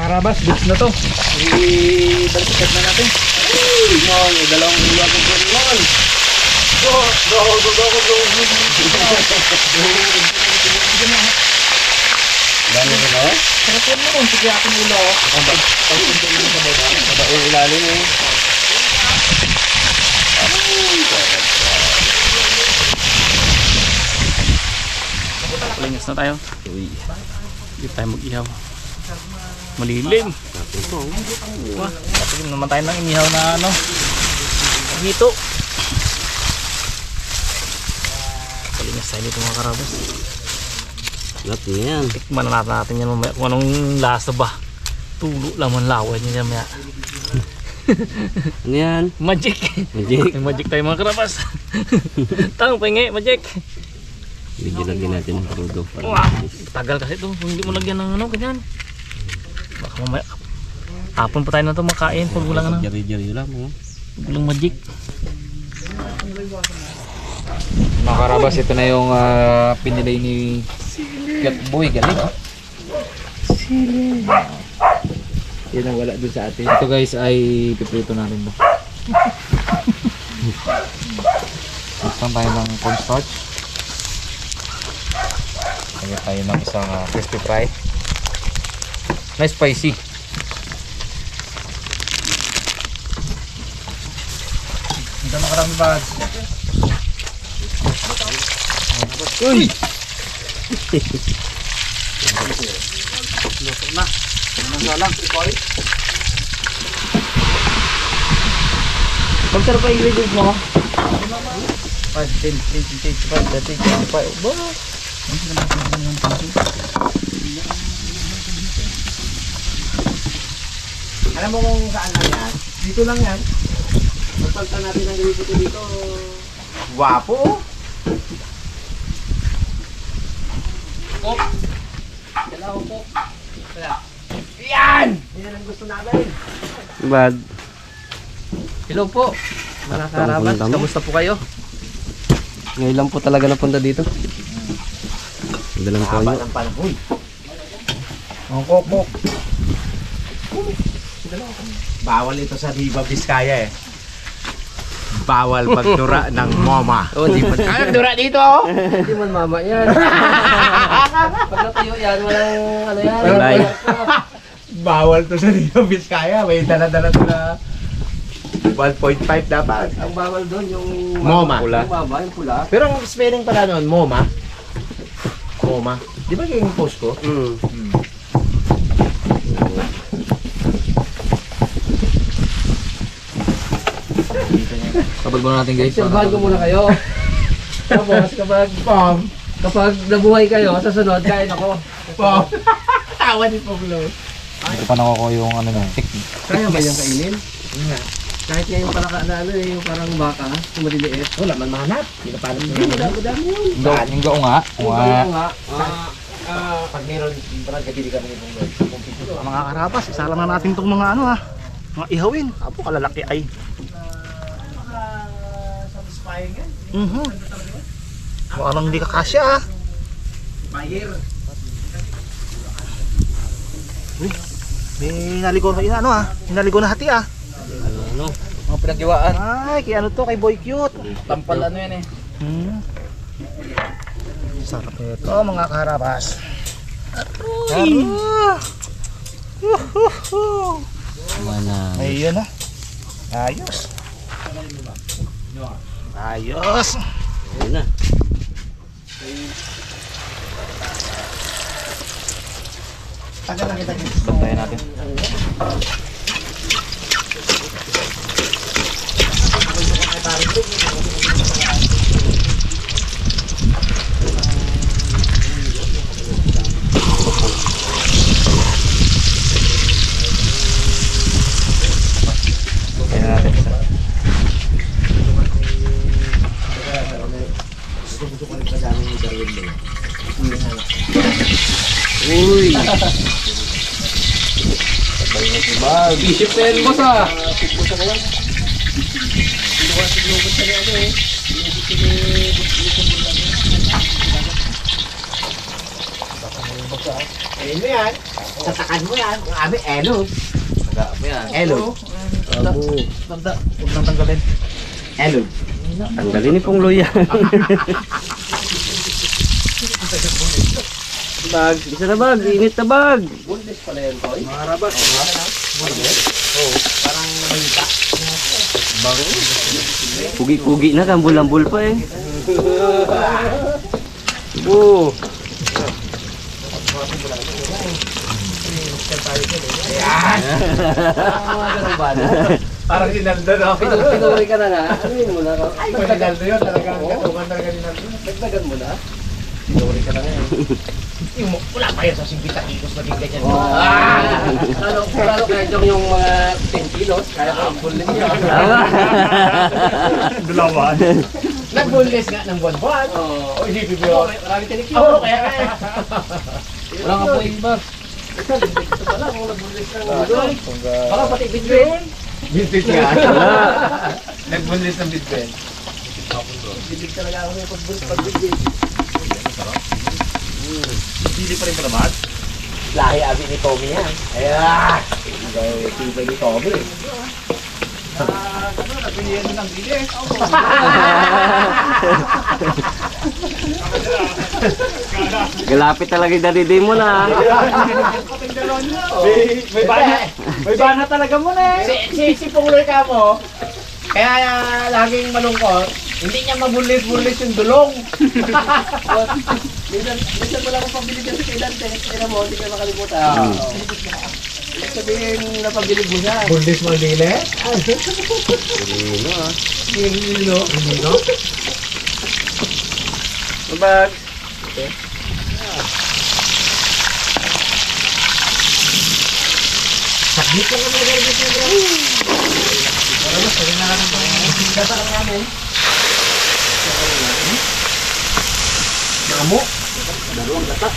Karabas, goods na to. I-balikat na natin. Ay, dalawang ulo ako po naman. Go. Dami ko na? Sarap yan naman, sige aking ulo. Pag-punta mo sa baba. Sa yung ilalim eh. Palingas na tayo. Hindi tayo mag-ihaw. Malilim. Tapos naman tayo ng inihaw na ano. Dito. Palingas tayo dito mga karabas. Natin yan. Tikman na natin yan mamaya kung anong lasa ba. Tulo laman laway niya mamaya. Ano yan? Magic. Magic. Magic tayo mga karabas. Tang pengi, magic. Lagyan natin ng parudo. Wow, tagal kasi ito. Hindi mo lagyan ng ano, ganyan. Baka mamaya hapon pa tayo na ito makain pag walang ano. Jari-jari lang mo. Walang magic. Mga karabas, ito na yung pinilay ni Boy. Galing. Yan ang wala dun sa atin. Ito guys ay piprito natin ba. Gusto tayo ng cornstarch. Kaya tayo ng isang crispy fry na spicy. Ito makarami bags. Uy! Luto na. Ano lang, ikoy. Pag sarap pa ingredients mo? 5, 10, 20, 25, 30, 25. Ba? Alam mo kung saan lang yan? Dito lang yan. Magpalta natin ang gripo dito. Wapo. Pop. Dalawa pop. Yan! Yan ang gusto namin. Bad. Hello po. Mga karabas, kamusta po kayo? Ngayon lang po talaga napunta dito. Dalang po nyo. ng panahon. Ang kokok. Bawal ito sa Viva Vizcaya eh. Bawal magdura ng mama. Oh, di man kaya dura dito oh. Di man mama yan. Pag natuyo yan, walang ano yan. Walay. Bawal to sa Viva Vizcaya. May dala-dala to na 1.5 dapat. Ang bawal doon yung Moma. Yung mama, yung pula. Pero ang spelling pala noon, moma. Moma. Di ba yung post ko? Kabal muna natin guys. Silbahan ko muna kayo. Tapos kapag nabuhay kayo, sa sunod, kain ako. Pom. Tawa ni Pablo. Ito pa nakuha ko yung ano na technique. Kaya ba yung kainin? Kahit nga yung palaka na ano, yung parang baka, yung maliliit. Wala man mahanap. Hindi na paano Dami yun. Yung gao nga. pag meron, parang kabili kami ng Mga karabas, isa lang na natin itong mga ano ha. Mga ihawin. Apo kalalaki ay. satisfying yan. Parang hindi kakasya ha. Mayer. May naligo na ano ha. Hinaligo na hati ha. Ano? Mga pinagdiwaan. Ay, kay ano to, kay Boy Cute. Tampal ano yan eh. Sarap ito mga karabas. Mana. Ayun na. Ayos. Ayos. Ayun na. Tagal lang kita dito. Bantayan natin. Uy! Bishop na yan boss ah. Ayun mo yan. Tatakan mo yan. Ang ami, elog. Ano yan? Elog. Huwag nang tanggalin. Elog. Tanggalin ni Pong Luya. Bag, isa na bag, init na bag. Bundes pala yan, Toy. Mga karabas. Bundes? Oo. Parang malita. Pugi-pugi na, kambul-ambul pa eh. Oo. Parang si Naldo, no? Pinuri ka na na. Ano yun mo na? Ay, kung si Naldo yun, talagang katukan talaga ni Naldo. Dagdagan mo na. Pinuri ka na ngayon. Yung wala pa yan sa 50 kilos maging ganyan. Lalo kaya dyan yung mga 10 kilos, kaya ka ang bulin niya. Dalawan. Nag-bundes nga ng buwan-buwan. Oo. O, hindi bibiro. Marami tinik Oo, kaya kaya. Wala nga po yung bag. Ito pala, kung nag-bullis ng doon. Baka pati bitwin. Vintage nga. Nag-bundes ng bitben. Bibig talaga ako yung pag-bitwin. Hindi pa rin palamat. Lahi abi ni Tommy yan. Ayan. Tibay ni Tommy. Galapit talaga yung dadidi mo na. May bana talaga mo na Si Pungloy ka mo, kaya laging malungkot, hindi niya mabulis-bulis yung dulong. Minsan wala akong pambili dyan sa kay Dante. Kaya mo, hindi ka makalimutan. Ibig sabihin, napabilig mo siya. Bulis mo dili? Pilino ah. Hindi no? Bag. Saglit lang ang nagarbit niya, bro. Para mas, pwede na natin itong data lang namin. Namo. Dalawang gata.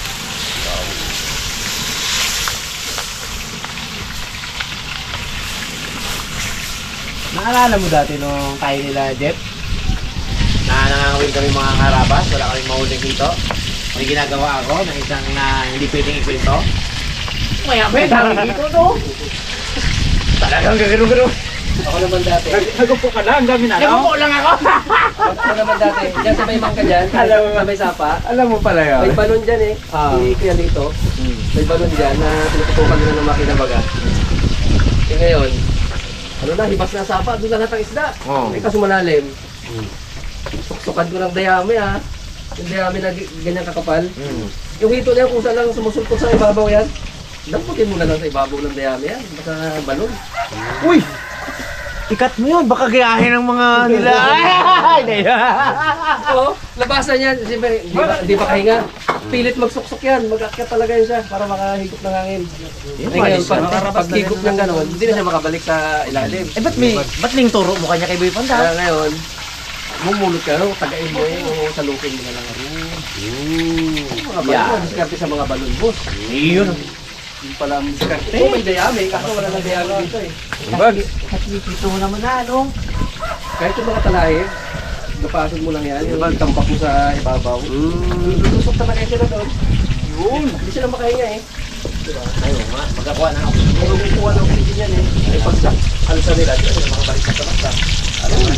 Naalala mo dati nung tayo nila, Jeff? Na nangangawin kami mga karabas, wala kaming mahuling dito. May ginagawa ako ng isang na hindi pwedeng ikwento. Maya may dami dito, no? Talagang gagano-gano. Ako naman dati. Nagupo ka na, ang dami na. Nagupo lang ako. Ako naman dati. Diyan sa may mangka dyan. Alam mo. Sa may sapa. Alam mo pala yun. May balon dyan eh. Ah. Si Kuya Lito. May balon dyan na pinututukan nila ng makina baga. Eh ngayon, ano na, hibas na sapa. Doon lahat ang isda. Oh. Eh kaso malalim. Suksukan ko ng dayami ha. Yung dayami na ganyan kakapal. Yung hito na yan kung saan lang sumusulpot sa ibabaw yan. Damputin mo na lang sa ibabaw ng dayami yan. Basta balon. Uy! Ikat mo yun, baka gayahin ng mga nila. Ay! Oo, labasan yan. Siyempre, di ba kahinga? Pilit magsuksok yan. Mag-akyat talaga yun siya para makahigop ng hangin. Eh ngayon, pag higop ng gano'n, hindi na siya makabalik sa ilalim. Eh, ba't ning turo mo kanya kay Boy Panda? Kaya ngayon, mumulot ka, no? Tagain mo eh, o salukin mo na lang. Mga balon, diskarte sa mga balon, boss. Iyon. Yung pala ang diskarte. Oo, may dayami, kaso wala nang dayami dito eh. Bag. Nakikita mo naman na, no? Kahit yung mga talahib, napasan mo lang yan, yung tampak mo sa ibabaw. Lulusok talaga sila doon. Yun, hindi sila makahinga eh. Ayun nga, magkakuha na ako. Magkukuha ng oxygen yan eh. Ay pag alsa nila, di ba sila makabalik sa talas ka. Ano nga?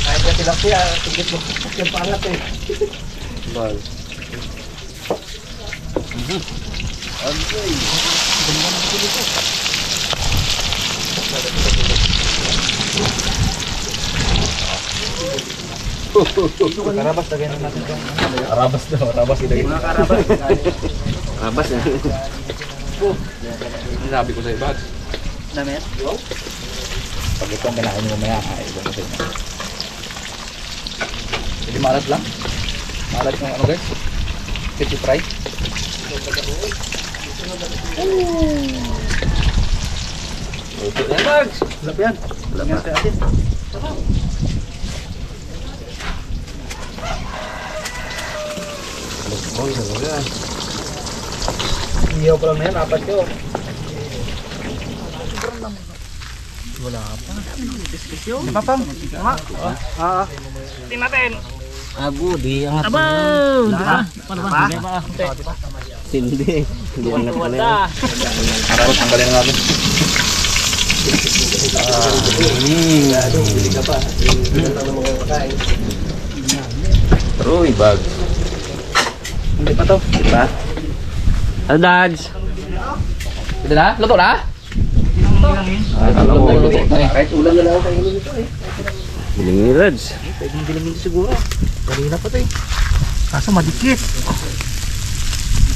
Kahit na tilapia, tigit mo yung pangat eh. Bal. Karabas, lagyan na natin itong Karabas daw, karabas ilagay. Mga karabas. Karabas na. Sinabi ko sa ibag. Dami yan? Pag ito ang kinain mo mamaya, ibang ko sa inyo. Hindi malat lang. Malat yung ano guys. Kitty fry. Ito yan, Bags. Lap yan. Lap yan sa atin. Iyaw pa lang na yan, apat ko. Papam, nga. Tingnan natin. Abo, di angat. Abaw! Di ba? Pa? Di ba? Hindi. Hindi angat pala yan. Tapos tanggalin natin. Bili ka pa. Bili ka ng mga pagkain. Roy, bag. Hindi pa to. Di ba? Ano, Dads? Ito na? Luto na? Alam mo, kahit ulan na lang ang kainin nito eh. Biling ni Dads. Pwedeng bilangin siguro. Kanina pa to eh. Kaso madikit.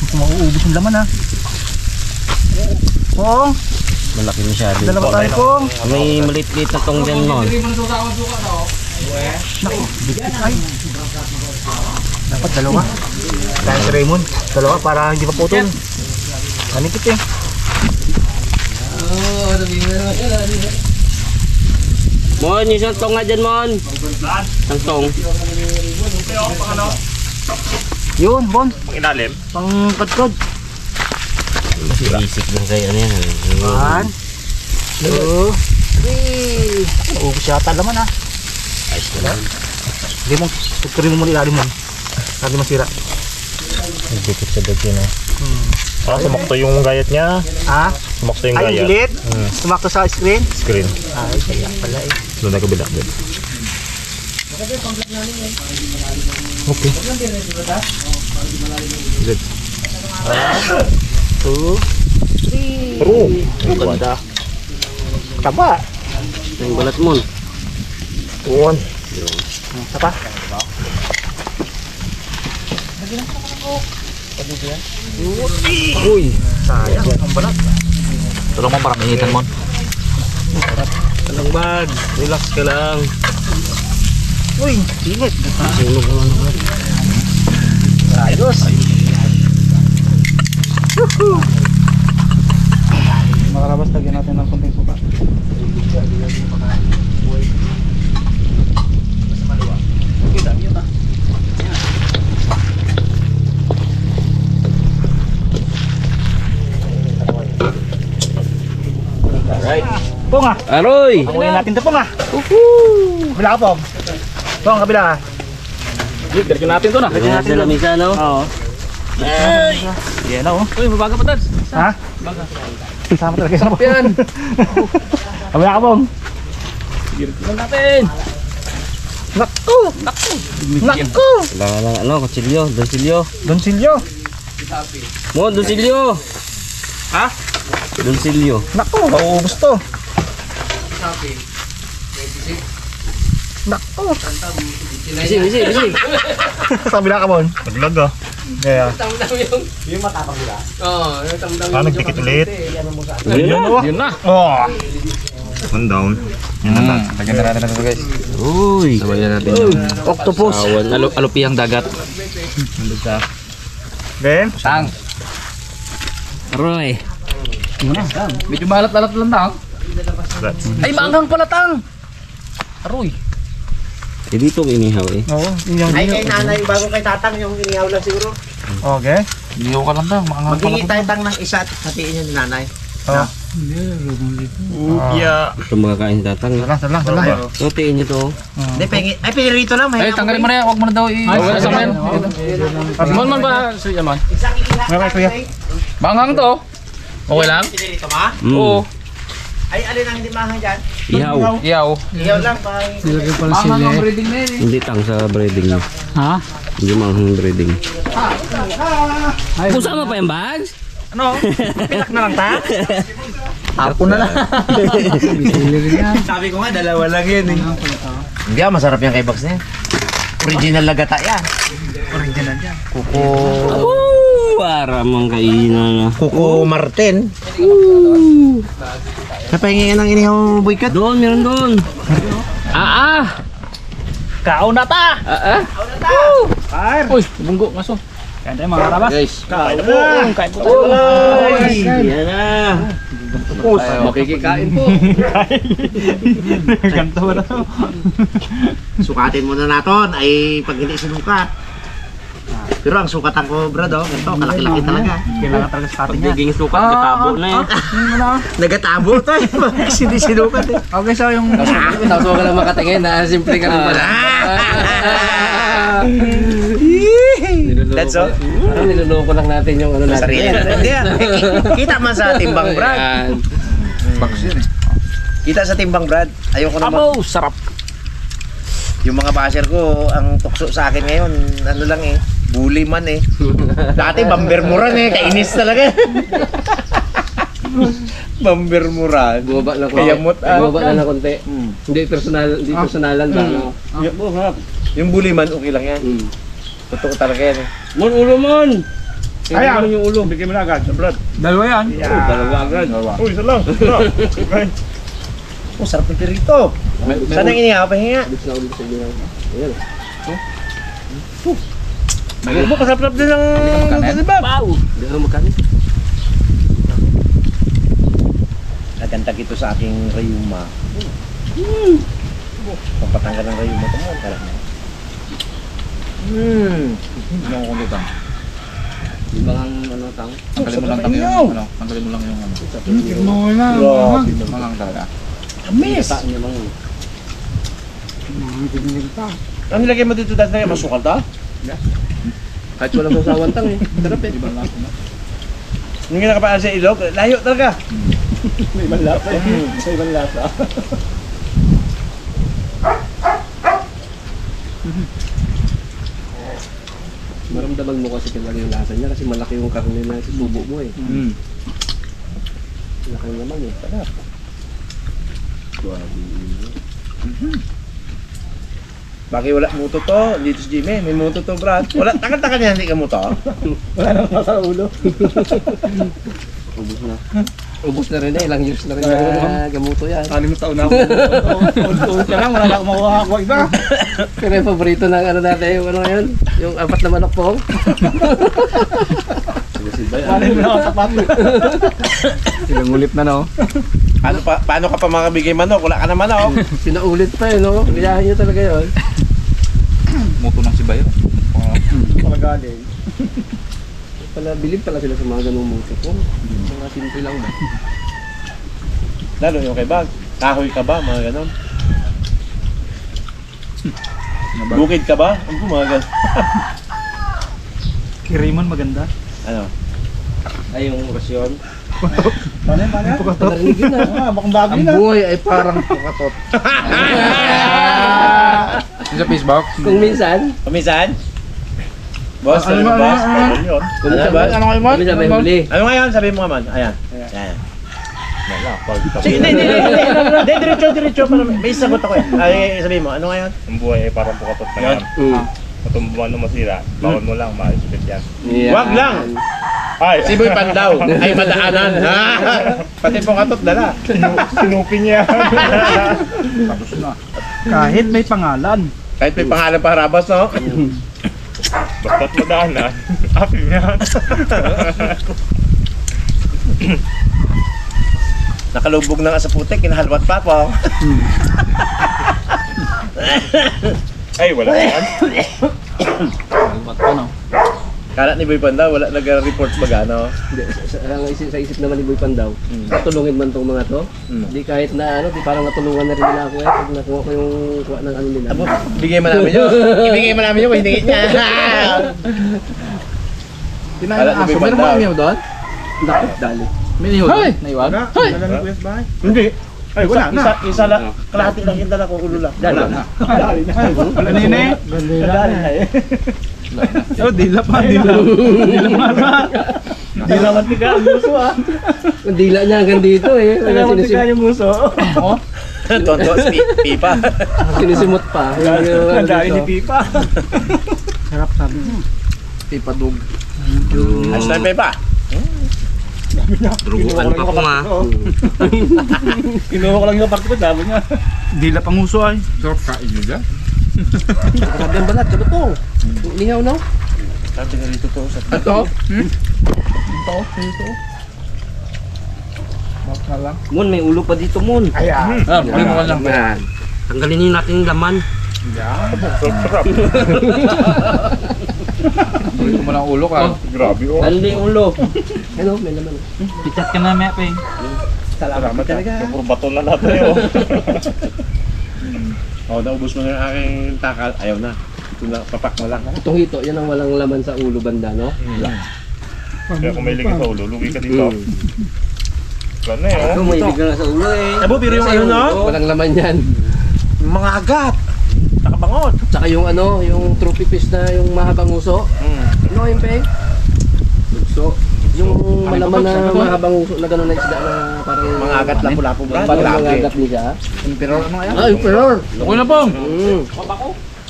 Kung mauubos yung laman ha. Pong, Malaki masyado. dalawa tayo Pong. May maliit-liit na tong dyan nun. Naku, dikit ay. Dapat dalawa. Kaya si Raymond, dalawa para hindi maputol. Manikit eh. Mon, yung isang tong nga dyan, Mon. Isang tong. Yun, Bon. Pang ilalim. Pang kadkod. Basic lang kayo ano yan. 1, 2, 3. Ubus yata laman ha. Ayos na lang. Hindi mo, pagkarin mo muna ilalim mo. Sabi masira. Dikit sa dog yun, Ah, sumakto yung gayat niya. Ha? Sumakto yung Ay, gayat. yung gilit? Hmm. Tumakto sa screen? Screen. Ay, kaya pala eh. Doon na kabila. Okay. Good. 2, 3. Pero, Ang ganda. Taba. Yung balat, Mon. One. Isa pa. Uy. Sayang, ang balat. Tulong mo para mainitan mo. Talang bag. Relax ka lang. Uy, init. Sunog naman ako. Ayos. Woohoo! Makarabas, lagyan natin ng konting suka. Alright. Pong ah! Aroy! Pangunin natin ito Pong ah! Woohoo! Kabila ka Pong! Pong, kabila ah! Diretso natin to na. Lagyan natin Sa ito. lamisa, no? Oo. Yan na oh. Uy, mabaga pa Dads. Ha? Sama talaga sa yan. Kabila ka Pong! Diretso natin. Naku! Naku! Naku! Kailangan lang, ano, kutsilyo, donsilyo. Don Silio! Mon, donsilyo! Ha? Donsilyo. Naku! Mauubos to! Naku! Bisi, bisi, bisi. Sa kabila ka Pong! naglag ah. Kaya. Yung matapang nila? Oo, yung tamdam Ah, nagdikit ulit. Yun oh! Yun na. Oh! One down. Yan na lang. Lagyan na natin ito guys. Uy! Sabayan natin. Octopus! Alupiyang dagat. Then? Tang. Aroy! Medyo malat-alat lang tang. That's Ay, maanghang pala tang. Aroy. Eh, dito inihaw eh. Oo, yun yung Ay, kay nanay, bago kay tatang, yung inihaw lang siguro. Okay. Hindi ka lang tang. Maanghang pala. Maghingi tayo tang ng isa at hatiin yun ni nanay. Oh. yeah. Ito makakain si tatang. Dala. So, tiin nyo to. Hindi, Ay, pinirito lang. Ay, tanggalin mo na yan. Huwag mo na daw i-wala sa amin. Man ba? Suya man. May kuya. Maanghang to. Okay lang? Pinirito ma? Oo. Ay, alin ang hindi mahang dyan? Ihaw. Ihaw lang pa. Maanghang ang breeding na yun eh. Hindi tang sa breading niya. Ha? Hindi mahang breading. Kusama pa yung bags? Ano? Pilak na lang ta? Apo na lang. Sabi ko nga, dalawa lang yan eh. Hindi masarap yung kay Bags na yan. Original lagata yan. Original yan. Kuko... Para mong kainan na. Kuko Martin. Kapahingin ng inihaw boykat. Doon, meron doon. Kaon na ta! Fire! Uy, bunggo ngaso. Kain tayo mga karabas. Guys. Kain na! Kain po tayo. Ay, yan na. Makikikain po. Ganto na to. Sukatin muna natin ay pag hindi sinukat. Pero ang sukatan ko, brad, oh, ito, kalaki-laki talaga. Kailangan talaga sa atin yan. Pagiging sukat, gatabo na eh. Nagatabo to eh. Hindi sinukat eh. Okay, so yung... Tapos huwag ka lang makatingin na simple ka lang pala. That's all. Parang niloloko lang natin yung ano natin. Sarili. Hindi ah. Kita man sa timbang, Brad. Ayan. Box yan eh. Kita sa timbang, Brad. Ayoko naman. Abo, sarap. Yung mga basher ko, ang tukso sa akin ngayon, ano lang eh, bully man eh. Dati bambermuran eh, kainis talaga. Bambermuran. Bumaba lang konti. Kayamot ah. Bumaba lang ng konti. Hindi personalan ba, no? Yung bully man, okay lang yan. Totoo talaga yan eh. Mon, ulo mon! Ayan, yung ulo. Bigyan mo na agad, Brad. Dalawa yan. Dalawa agad. Uy, isa lang. Okay. Oh, sarap ng pirito. Saan ang inihaw? Pahinga. Ulit na ulit sa inyo. Ayan. Mo, kasarap din ng Kanin? diba? Wow. Hindi ako magkanin. Nagantag ito sa aking rayuma. Pampatanggal ng rayuma ito mo. Karap na. Hindi mo kundutang. Yung mga ano tang. Tanggalin mo lang kami yung ano. Tanggalin mo lang yung ano. Grabe. Mangang talaga. Amis! Ta niya mga. Ang nilagay mo dito dati na masukal ta? Kahit walang sasawan tang eh. Sarap eh. Yung kinakapaan sa ilog, layo talaga. May ibang lasa. May ibang lasa. Maramdaman mo kasi kailan yung lasa niya kasi malaki yung karne na susubo mo eh. Malaki naman eh. Sarap. Bakit wala muto to? Dito si Jimmy, may muto to, Brad. Wala, takal-takal niya, hindi ka muto. Wala nang nasa ulo. Ubus na. Ubus na rin eh. Ilang years na rin na gamuto yan. 6 taon na ako. Ulit ka lang, wala na akong makuha iba. Pero yung paborito ng ano natin, yung ano ngayon? Yung 4 na manok po. Wala mo na ako sapat. Ilang ulit na no. Paano ka pa makabigay manok? Wala ka na manok. Pinaulit pa eh, no? Gayahin nyo talaga yun. Muto ng sibayo. Wala galing. Bilib pala sila sa mga ganung muto ko. Mga simple lang ba? Lalo yung kay Bag. Kahoy ka ba? Mga ganon. Bukid ka ba? Ang mga ganon. Kiriman maganda. Ano? Ay, yung orasyon. Paano yan? Narinig yun ah. Mukhang bago Ang na. buhay ay parang pukatot. Yung sa Facebook? Kung minsan, Kumisan? Boss, Ano ano ba? boss? Ano? Yun. kung Ano minsan, ba? Ano kayo, Mark? kung minsan may huli. Ano ngayon? Sabi mo naman. Ayan. Ayan. Sige, hindi. Diretso. May sagot ako eh. Ay, sabi mo, ano ngayon? Ang buhay ay parang pukatot na yan. Matumbuhan o masira, bawal mo lang, maisipit yan. Wag lang! Ay! Si Boy Pandaw ay madaanan. Pati po katot dala. Sinupin niya. Tapos na. Kahit may pangalan. Kahit may pangalan pa harabas, no? Basta't madaanan. Api yan. Nakalubog ng asaputek, kinahalwat pa po. Ay, wala yan. Almat pa no. Kala ni Boy Pandaw, wala nag-report baga, no? Hindi, sa isip naman ni Boy Pandaw, tutulungin man tong mga to. Di kahit na ano, di parang natulungan na rin nila ako eh. Pag nakuha ko yung kuha ng ano nila. Abo, bigay mo namin yun. Ibigay mo namin yun kung hindi niya. Kinain Alam ng ni aso. Boy Meron Pandaw. ba kami doon? Nakit, dali. May nihulog? Naiwag? Wala na quest ba? Hindi. Ay, wala na. Isa lang, kalahati lang yung dala ko, ulo lang. Dali. Dali na. Wala na yun eh. Dali na eh. Oh, dila pa. Dila pa. Dila mantika ang muso ah. Ang dila niya hanggang dito eh. Dila mantika yung muso. Tonto, pipa. Sinisimot pa. Ang dami ni Pipa. Sarap sabi mo. Ipadug. Hashtag pipa. Druguan pa ko nga. Kinuha ko lang yung pakto, sabi niya. Dila pang muso ay. Sarap kain nyo dyan. Grabe ang balat. Ano to? Lihaw no? Sabi na rito to. Ito? Mon, may ulo pa dito, Mon. Ayan. Ah, pwede mo ka lang. Yan. Tanggalin niyo natin yung laman. Pwede mo lang ulo ka. Grabe oh. Tanggalin yung ulo. Ano, may laman. Pichat ka na, Mepe. Salamat talaga. Puro bato na natin oh. Oh, naubos mo na yung aking takal. Ayaw na. Papak mo lang. Itong hito, yan ang walang laman sa ulo banda, no? Kaya kung may ligi sa ulo, lugi ka dito. Wala na eh. May ibig na sa ulo eh. Abo, pero yung ano, no? Walang laman yan. Mga agat. Nakabangot. Tsaka yung ano, yung trophy fish na yung mahabang uso. Ano yung peng? Uso. Yung malaman na mahabang uso na gano'n na isda na parang... Mga agat, lapu-lapu ba? Parang mga agat niya. Emperor ano kaya? Ah, emperor! Okay na pong!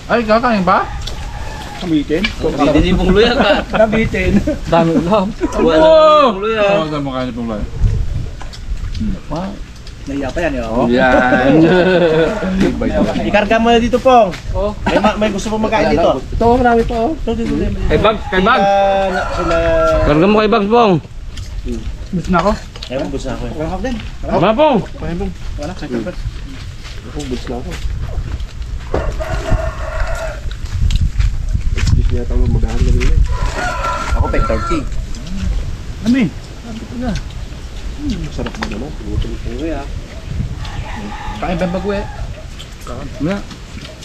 Ay, kakain ba? Kabitin. Hindi yung punglo yan ka. Kabitin. Dami ulam. Wala punglo yan. Oo, saan mo kain pong lang? Naiya pa yan eh. Oh. Yan. Ikarga mo na dito, Pong. Oh. May gusto pong magkain dito. Ito, marami pa oh. Kay Bag, kay Bag. Sila... Karga mo kay Bag, Pong. Gusto na ako. Ewan, gusto na ako. Walang hap din. Tama, Pong. Wala, second first. Ako, goods na ako. Gusto niya tayo magahan na rin eh. Ako, peg 30. Ano eh? Sarap mo naman. Punglo yan. Kain ba bago eh?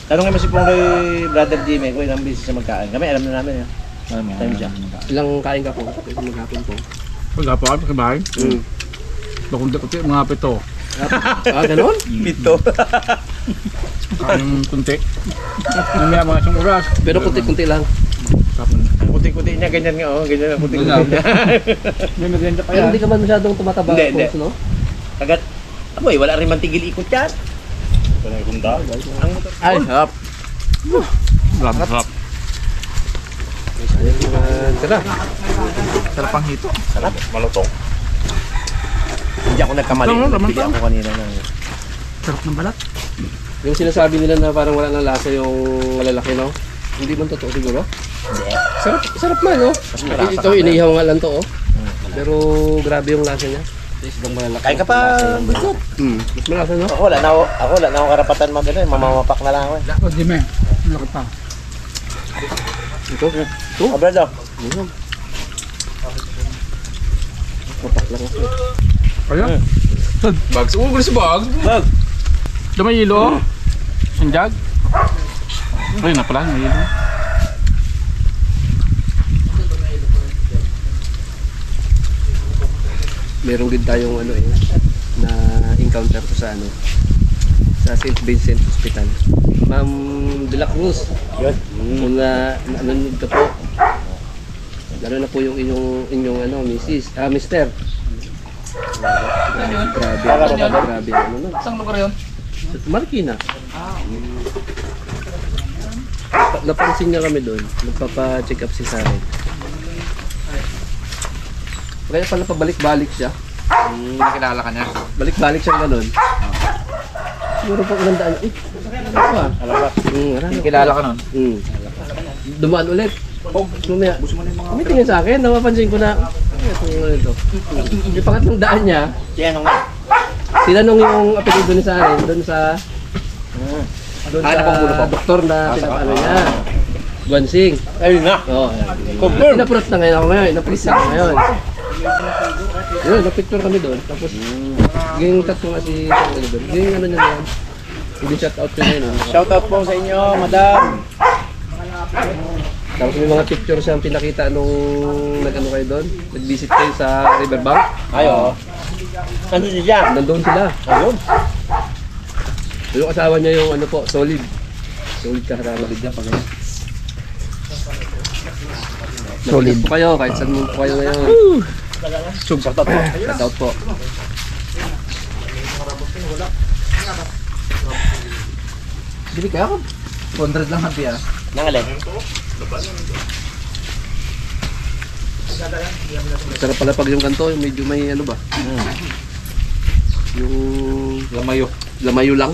Tanong mo si Pong kay Brother Jimmy kung ilang bisis siya magkain. Kami, alam na namin. Time siya. Ilang kain ka po? Ito maghapon po. Pagkapa ka bahay? Bakunti-kunti, mga pito. Ah, ganon? Pito. Kain kunti. Namaya mga isang oras. Pero kunti-kunti lang. Kuti-kuti niya, ganyan nga. Oh, ganyan ang kuti-kuti niya. May merienda pa Pero yan. hindi ka man masyadong tumataba. Hindi, hindi. no? Kagat. Aboy, wala rin man tigil ikot yan. Wala yung gunda. Ang motor. Ay, hap. Sarap. Tara. Sarap ang hito. Sarap. Malutong. Hindi ako nagkamali. Pili ako kanina ng... Sarap ng balat. Yung sinasabi nila na parang wala nang lasa yung malalaki, no? Hindi man totoo siguro? Hindi. Sarap man, no? Mas malasa Ito, ka pa. inihaw nga lang to, oh. Pero grabe yung lasa niya. Isdang malalaki. Kain ka pa. Mas malasa, no? Ako, wala na ako karapatan mag ano, mamamapak na lang ako. O, di me. Laki pa. Ito. Oh, brother. Mapak lang ako. Ayan. Bags. Oo, gusto bags. Bag. Damay hilo. Sanjag. Ay, na pala, may hilo. Meron din tayong ano na encounter ko sa sa St. Vincent Hospital. Ma'am De La Cruz. Yun. Kung nanonood ka po. Lalo na po yung inyong mister. Grabe ano nun. Saan lugar yun? Sa Marikina. Napansin niya kami doon. Nagpapa-check up si Saren. Kaya pala pabalik-balik siya. Nakilala ka niya. Balik-balik siya ganun. Siguro pag ilang daan. Ano ba? Nakilala ka nun? Dumaan ulit. Lumaya. May tingin sa akin. Napapansin ko na. Ito. Yung pangatlong daan niya. Siya nung nga. Tinanong yung apelido ni Saren doon sa doktor na pinapano niya. Guansing. Ayun nga. Oo. Confirm. Inaprot na ngayon ako ngayon. Inaprot na ako ngayon. Yun, na-picture kami doon. Tapos, yung tatlo nga si Saren doon. Yung ano niya doon. Hindi shout out ko ngayon. Shout out po sa inyo, madam. Tapos may mga picture siyang pinakita nung nag-ano kayo doon. Nag-visit kayo sa Riverbank. Ayo. Ano siya? Nandun sila. Ayun. Yung asawa niya yung ano po, solid. Solid ka harap. Solid yan pag ganyan. Solid po kayo, kahit saan mo po kayo ngayon. Shout out po. Shout out po. Bili kaya ako? 100 lang happy ah. Nangalan. Sarap pala pag yung kanto, yung medyo may ano ba? Yung lamayo lang.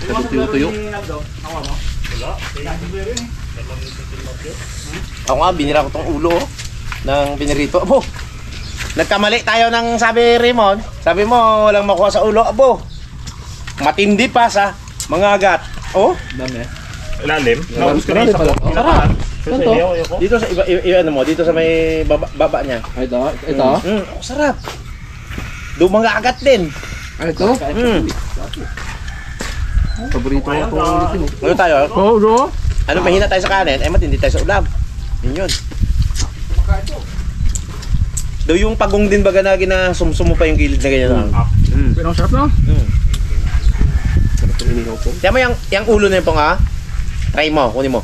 Sa tuyo-tuyo. Ako nga, binira ko tong ulo ng binirito. Abo, nagkamali tayo ng sabi Raymond. Sabi mo, walang makuha sa ulo. Abo, matindi pa sa mga agat. Oh, Dami. Ilalim. Marami Naubos ko na isa pala. po. Oh, sarap. Kasi Ito? ayoko. dito sa ano mo, dito sa may baba niya. Ay, ito? Sarap. Mga agat din. Ay, ito? Paborito ko itong ulitin eh. Ano tayo? Oo, bro. ano mahina tayo sa kanin, ay matindi tayo sa ulam. Yun. Daw yung pagong din baga na ginasumsum mo pa yung gilid na ganyan lang. Pero ang sarap no? Kaya mo yung ulo na yun pong ha? Try mo, kunin mo.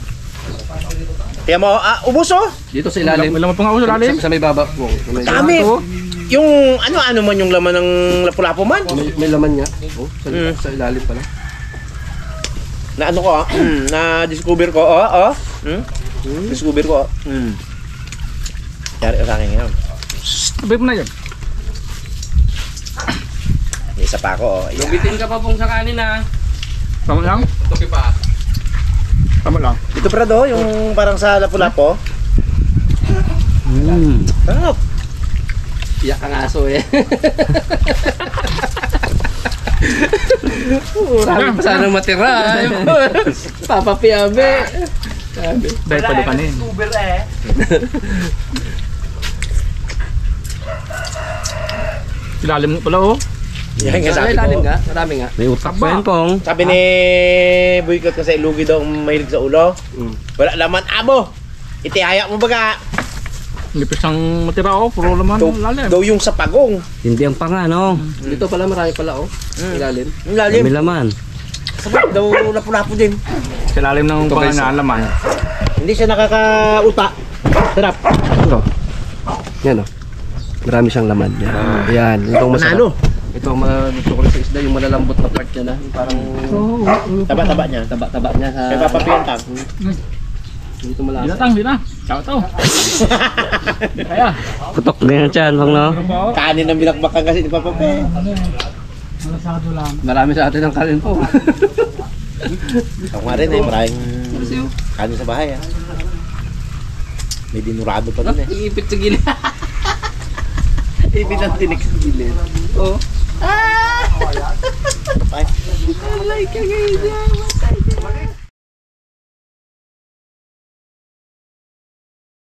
Kaya mo, ubos oh! Dito sa ilalim. May laman pa nga ako sa lalim. Sa may baba po. Dami! Yung ano man yung laman ng lapu-lapu man. May laman nga. Oh, sa ilalim pala. Na ano ko na-discover ko, discover ko, Yari sa akin ngayon. Sabay mo na yan. May isa pa ako, Ayan. Lubitin ka pa pong sa kanin ha. Tama lang? Tupi pa. Tama lang. Ito Prado, yung parang sa lapu-lapu. Sarap. Iyak ang aso eh. Marami pa sanang matira. Papa Piabe. Dahil palukanin. Uber eh. Ilalim mo pala oh. Yan nga Sa sabi ilalim ko. nga. Marami nga. May utak pa yan pong. Sabi ni Boycott kasi lugi daw ang mahilig sa ulo. Wala laman abo. Itihaya mo baga. Nipis ang matira oh. Puro laman Daw, oh. Lalim. daw yung sa pagong. Hindi ang panga, no? Dito pala marami pala oh. Ilalim. Yung lalim. May laman. Sabag daw lapu-lapu din. Sa lalim ng pangalan laman. Hindi siya nakakauta. Sarap. Ito. Yan oh. Marami siyang laman. Yan. Itong masarap. Manalo. Ito ang matutukoy sa isda. Yung malalambot na part niya na. Yung parang Taba-taba niya. taba-taba niya sa... Kaya papapiyantang. Dito malasa. Binatang, binatang. Ciao to. Kaya. Putok din ang tiyan, pang no? Kanin ang binakbakan kasi ni Papa Pe. Malasado lang. Marami sa atin ang kanin po. Ako nga rin maraming kanin sa bahay May dinurado pa dun Iipit sa gilid. Ipit ang tinik sa gilid. Oh. Ay. Alay ka ngayon.